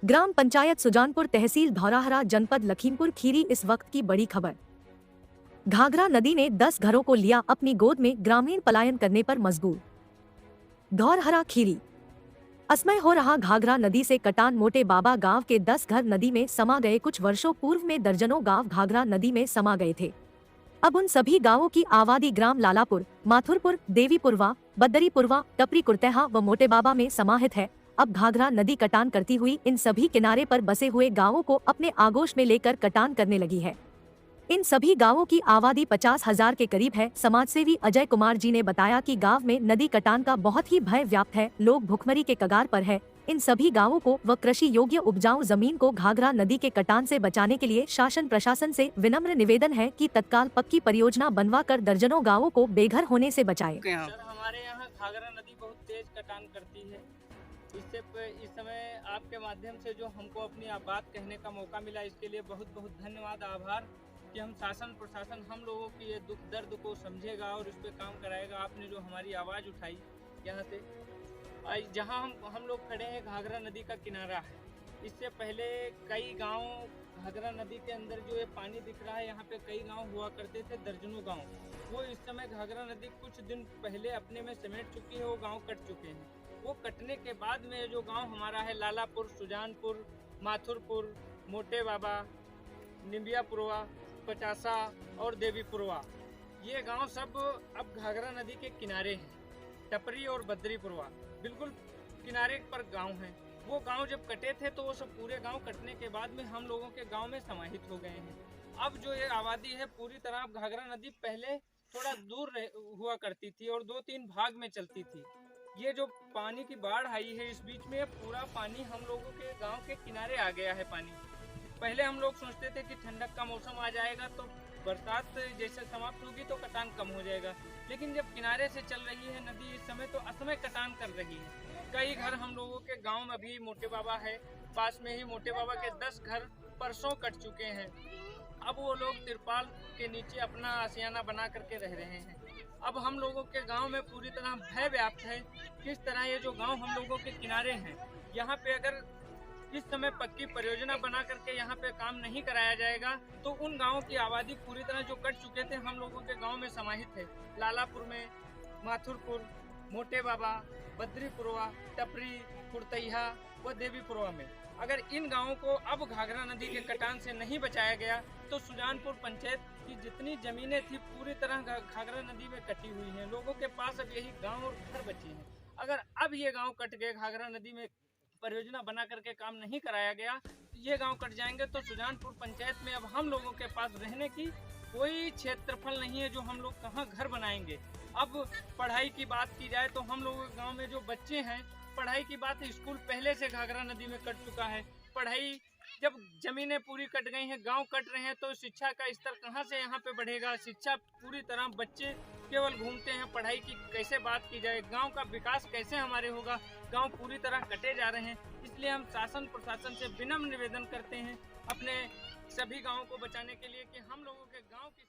ग्राम पंचायत सुजानपुर, तहसील धौराहरा, जनपद लखीमपुर खीरी। इस वक्त की बड़ी खबर। घाघरा नदी ने 10 घरों को लिया अपनी गोद में, ग्रामीण पलायन करने पर मजबूर। धौरहरा खीरी। असमय हो रहा घाघरा नदी से कटान। मोटे बाबा गांव के 10 घर नदी में समा गए। कुछ वर्षों पूर्व में दर्जनों गांव घाघरा नदी में समा गए थे। अब उन सभी गांवों की आबादी ग्राम लालापुर, माथुरपुर, देवीपुरवा, बद्दरीपुरवा, टपरी कुर्तेहा व मोटे बाबा में समाहित है। अब घाघरा नदी कटान करती हुई इन सभी किनारे पर बसे हुए गांवों को अपने आगोश में लेकर कटान करने लगी है। इन सभी गांवों की आबादी 50,000 के करीब है। समाजसेवी अजय कुमार जी ने बताया कि गांव में नदी कटान का बहुत ही भय व्याप्त है। लोग भुखमरी के कगार पर है। इन सभी गांवों को व कृषि योग्य उपजाऊ जमीन को घाघरा नदी के कटान से बचाने के लिए शासन प्रशासन से विनम्र निवेदन है कि तत्काल पक्की परियोजना बनवाकर दर्जनों गांवों को बेघर होने से बचाए। सर, हमारे यहाँ घाघरा नदी बहुत तेज कटान करती है। इस समय आपके माध्यम से जो हमको अपनी बात कहने का मौका मिला, इसके लिए बहुत बहुत धन्यवाद, आभार कि हम शासन प्रशासन हम लोगों की ये दुख दर्द को समझेगा और इस पे काम कराएगा। आपने जो हमारी आवाज़ उठाई यहाँ से, जहाँ हम लोग खड़े हैं घाघरा नदी का किनारा है। इससे पहले कई गांव घाघरा नदी के अंदर जो ये पानी दिख रहा है, यहाँ पे कई गांव हुआ करते थे, दर्जनों गांव। वो इस समय घाघरा नदी कुछ दिन पहले अपने में समेट चुकी है, वो गांव कट चुके हैं। वो कटने के बाद में जो गांव हमारा है, लालापुर, सुजानपुर, माथुरपुर, मोटे बाबा, निम्बियापुरवा, पचासा और देवीपुरवा, ये गांव सब अब घाघरा नदी के किनारे हैं। टपरी और बद्दरीपुरवा बिल्कुल किनारे पर गांव हैं। वो गांव जब कटे थे तो वो सब पूरे गांव कटने के बाद में हम लोगों के गांव में समाहित हो गए हैं। अब जो ये आबादी है पूरी तरह, अब घाघरा नदी पहले थोड़ा दूर हुआ करती थी और 2-3 भाग में चलती थी। ये जो पानी की बाढ़ आई है, इस बीच में पूरा पानी हम लोगों के गांव के किनारे आ गया है। पानी पहले हम लोग सोचते थे कि ठंडक का मौसम आ जाएगा तो बरसात जैसे समाप्त होगी तो कटान कम हो जाएगा, लेकिन जब किनारे से चल रही है नदी इस समय, तो असमय कटान कर रही है। कई घर हम लोगों के गांव में अभी मोटे बाबा है, पास में ही मोटे बाबा के 10 घर परसों कट चुके हैं। अब वो लोग तिरपाल के नीचे अपना आशियाना बना करके रह रहे हैं। अब हम लोगों के गांव में पूरी तरह भय व्याप्त है। किस तरह ये जो गांव हम लोगों के किनारे हैं, यहाँ पे अगर इस समय पक्की परियोजना बना करके यहाँ पे काम नहीं कराया जाएगा तो उन गांवों की आबादी पूरी तरह जो कट चुके थे हम लोगों के गांव में समाहित है। लालापुर में, माथुरपुर, मोटे बाबा, बद्दरीपुरवा, टपरी, कुर्तेहा व देवीपुरवा में अगर इन गांवों को अब घाघरा नदी के कटान से नहीं बचाया गया तो सुजानपुर पंचायत की जितनी जमीनें थी पूरी तरह घाघरा नदी में कटी हुई हैं। लोगों के पास अब यही गांव और घर बचे हैं। अगर अब ये गांव कट गए, घाघरा नदी में परियोजना बना करके काम नहीं कराया गया, ये गांव कट जाएंगे तो सुजानपुर पंचायत में अब हम लोगों के पास रहने की कोई क्षेत्रफल नहीं है, जो हम लोग कहाँ घर बनाएंगे। अब पढ़ाई की बात की जाए तो हम लोगों के गांव में जो बच्चे हैं, पढ़ाई की बात, स्कूल पहले से घाघरा नदी में कट चुका है। पढ़ाई जब जमीनें पूरी कट गई हैं, गांव कट रहे हैं, तो शिक्षा का स्तर कहाँ से यहाँ पे बढ़ेगा। शिक्षा पूरी तरह, बच्चे केवल घूमते हैं, पढ़ाई की कैसे बात की जाए, गांव का विकास कैसे हमारे होगा। गांव पूरी तरह कटे जा रहे हैं। इसलिए हम शासन प्रशासन से विनम्र निवेदन करते हैं अपने सभी गांवों को बचाने के लिए कि हम लोगों के गांव की